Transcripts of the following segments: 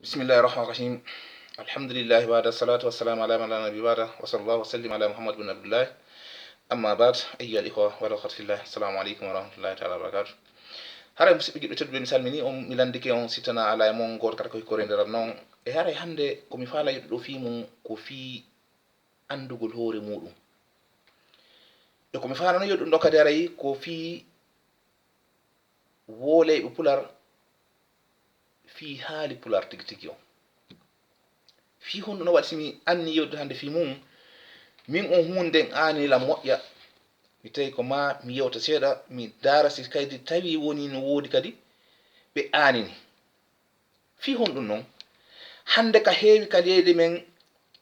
Bismillahir Rahmanir Rahim. Alhamdulillah wa da salatu wassalamu ala man la nabiyya ba'da wa sallallahu wa sallim ala Muhammad bin Abdullah. Amma ba'd, ayyuhal ikhwa wal akhwat fillah. Assalamu alaikum wa rahmatullahi ta'ala wa barakatuh. Hare musidɓe giɗɗo tedduɓe mi salmini on mi landike on sitana ala e mon goto kata koye kore nder non e hare hande komi faala yiɗo ɗo fi mum ko fi andugol hoore muɗum e komi falano yiɗo ɗum ɗo kadi aray ko fi woleyɓe pular fi haali pular tigi tigi on fi honɗu no waɗi simi anni yewtude hande fi mum min on hunde anilam moƴƴa mi tawi ko ma mi yewta seeɗa mi daara si kadi tawi woni no woodi kadi ɓe anini fi honɗum noon hande ka heewi ka leydi men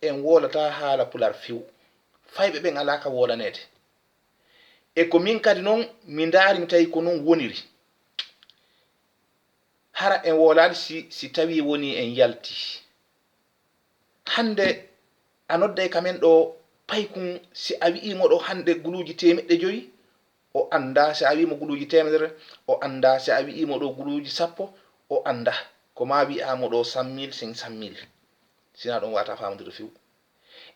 en wolata haala pular few fayɓe ɓen ala ka wolanede e ko min kadi noon mi daari mi tawi ko noon woniri hara en wolani si tawi woni en yalti hande a nodday kamen ɗo paykun si a wi'imo ɗo hande guluuji 100 o anda, si a wi'imo guluuji 100 o anda, si a wi'imo ɗo guluuji 10 o anda, ko ma wi'amo ɗo 100 000 500 000 sina ɗon wata famodire few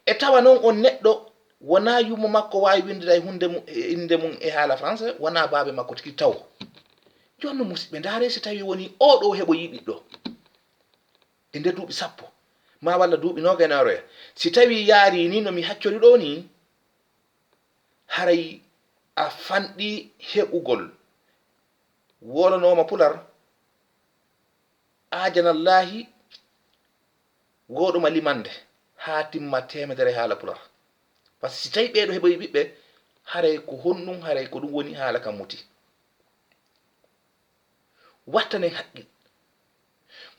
e tawa noon on neɗɗo wona yumo makko wawi windida inde mum e haala français, wona baabe makko tigi taw jonno musidɓe ndaare si tawi woni o ɗo heɓo yiɗiɗɗo e nder duuɓi 10 ma walla duuɓi 20 si tawi yaari ni no mi haccori ɗo ni haray a fanɗi heɓugol wolanoma pular ajanallahi goɗoma limande ha timma 100 haala pular par ce que si tawi ɓeɗo heɓoyi ɓiɓɓe haray ko honɗum haray ko ɗum woni haala kam muti wattanen haqqil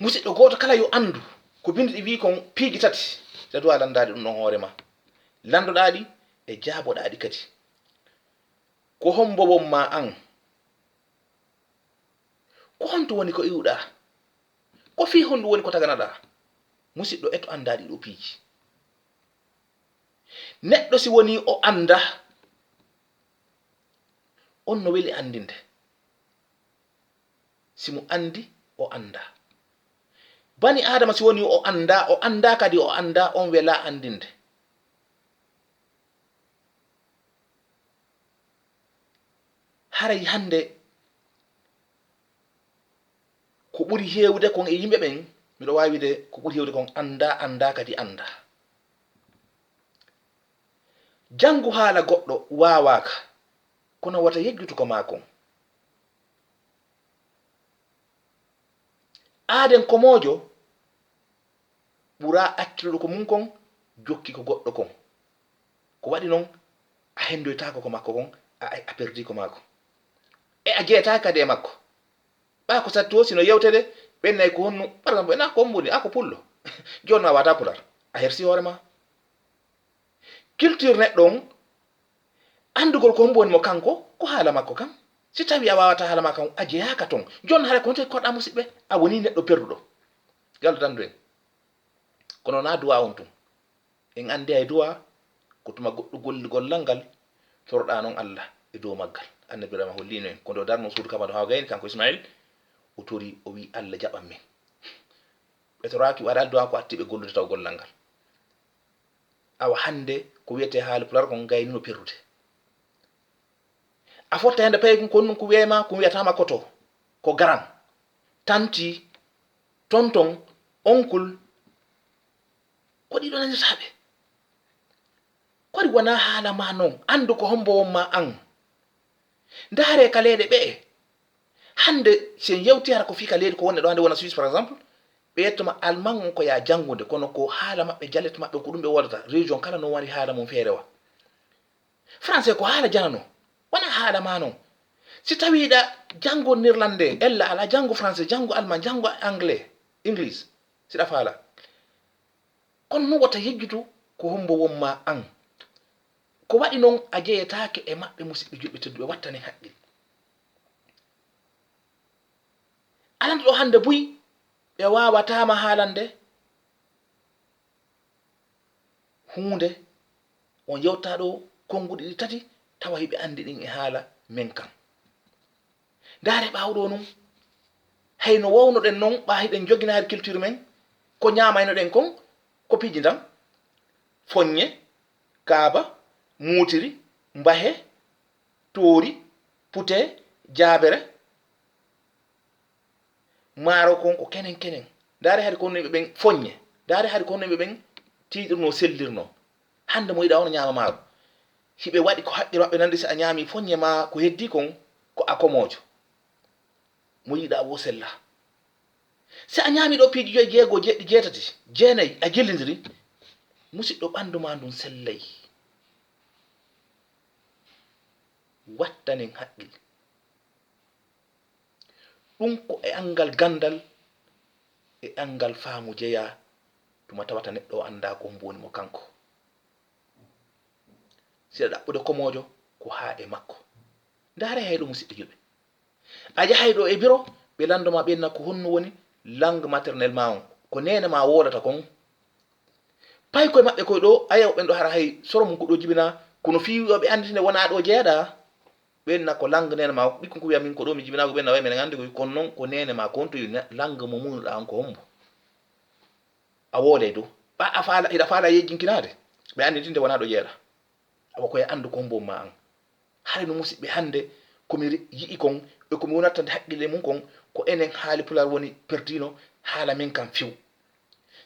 musidɗo goto kala yo andu ko bindi ɗi wi kon piiji 3 ɗe duwa landade ɗum ɗon hoorema landoɗaɗi e jaaboɗaɗi kadi ko hombowon ma an ko honto woni ko iwɗa ko fi honɗum woni ko taganaɗa musidɗo eto andaɗi ɗo piiji neɗɗo si woni o anda on no weli andinde simo andi o anda bani adama si woni o anda kadi o anda on wela andinde haray hande ko ɓuri hewde kon e yimɓe ɓen miɗo wawide ko ɓuri hewde kon anda kadi anda jangu haala goɗɗo wawaka kono wata yejjutu ko makon aaden ko mojo ɓura acciruɗo ko mum kon jokki ko goɗɗo kon ko waɗi noon a hendoytako ko makko kon a perdi ko makko e a jeetaki kadi e makko ɓa ko satti o sino yewtede ɓennayi ko honnu par exemple ena ko hombuni a ko pullo joni a wata pular a hersi hoorema culture neɗɗo on andugol ko hombo woni mo kanko ko haala makko kam si tawi a wawata haala makko a jeyaka ton joni haara konte koɗɗa musidɓe a woni neɗɗo perduɗo yallu dandu en kono na duwa on tum en andi hay duwa ko tuma goɗɗo golli gollal ngal torɗa noon Allah e dow maggal annabirama hollino en ko ndo darno suudu kama ɗo hawa gayni kanko Ismail o tori o wi Allah jaɓan min ɓe toraki waɗa duwa ko attiɓe gollude taw gollal ngal awa hande ko wiyete haali pular kon gaynino perdude a fotta hende payi ko ɗum ko wiyema ko wiyatama koto ko garan tanti tonton onkul ko ɗiɗo nanirtaɓe kodi wona haala ma noon andu ko hombowon ma an ndaare ka leyɗe ɓe hande sen yewti hara ko fi ka leydi ko wonne ɗo hande wona Suisse par exemple ɓe yettoma allemand on ko ya jangude kono ko haala maɓɓe jallet maɓɓe ko ɗum ɓe wodata région kala non wari haala mum feerewa français ko haala janano wona haala ma noon si tawiɗa jango néerlandais ella ala jango français jango allemand jango anglais english siɗa faala kono non wata yejjutu ko hombo wonma an ko waɗi noon a jeyetake e maɓɓe musidɓe julɓe tedduɓe wattane haqqil alande ɗo hande buy ɓe wawatama haalande hunde on yewta ɗo konguɗi ɗi 3 tawa hiɓe andi ɗin e haala men kam ndaare ɓawɗo noon hayno wawnoɗen noon ɓa hiɗen jogina har culture men ko ñamayno ɗen kon ko piji tan foññe kaaba muutiri mbahe toori pute jaabere maaro kon ko kenen kenen daare hade ko yimɓe ɓen foññe daare hade ko yimɓe ɓen tiiɗirno sellirno hande mo yiɗa on ñaama maaro hiɓe waɗi ko haqqil maɓɓe nandi si a ñaami foññe ma ko heddi kon ko akomojo mo yiɗa wo sella si a ñaami ɗo piiji 5 jeego jeɗɗi jeetati jeenayi a jillidiri musidɗo ɓandu ma ndun sellay wattanen haqqil ɗum ko e angal gandal e angal faamu jeya tuma tawata neɗɗo o anda ko mboni mo kanko siɗa ɗaɓɓude komojo ko haa e makko ndaare hayɗo musidɓe julɓe a yahay ɗo e biro ɓe landoma ɓenna ko honno woni langue maternel ma on ko nene ma wodata kon pay koye maɓɓe koye ɗo ayaw ɓen ɗo hara hay soro mum ko ɗo jibina kono fiwiɓe anditinde wona ɗo jeeɗa ɓenna ko langue nene ma ɓikkon ko wiya min ko ɗo mi jibinago ɓenna way minen andi kono noon ko nene ma ko on to langue mo munuɗa on ko hombo a woole dow ɓa a faala ina faala yejjinkinade ɓe anditinde wona ɗo jeeɗa awa koye andu ko hombo ma an hare no musidɓe hande komi yi'i kon e komi wonattande haqqille mum kon ko enen haali pular woni perdino haala min kam few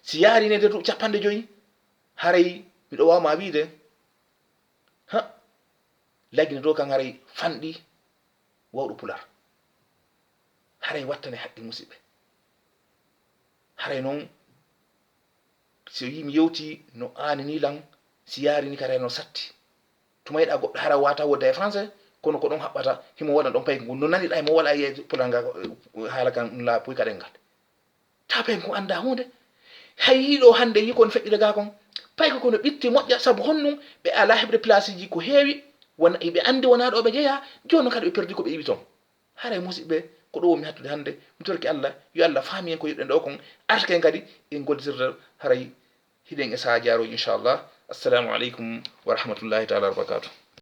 si yaari ne nde 50 haray miɗo wawma wiide ha lagine to kan haray fanɗi wawɗo pular haray wattane haqqil musidɓe haray noon so yimi yewti no anini lan si yaari ni kare no satti tuma yiɗa goɗɗo hara wata wodda e français kono ko ɗon haɓɓata himo waɗa ɗon payko no naniɗa e mo waɗa ye pular nga haala kan la puy kaɗen ngal ta payko ko anda hunde hay hiɗo hande yi kon feƴƴide ga kon payko kono ɓitti moƴƴa saabu honnum ɓe ala heɓde place ji ko heewi wona ɓe andi wona ɗo ɓe jeeya joni kadi ɓe perdi ko ɓe yiɓi toon haray musidɓe ko ɗo womi hattude hande mi torki Allah yo Allah faami en ko yiɗɗen ɗo kon artake kadi en gollitirta haray hiɗen e saha jaaroji inchallah assalamu aleykum wa rahmatullahi taala wa barakatuh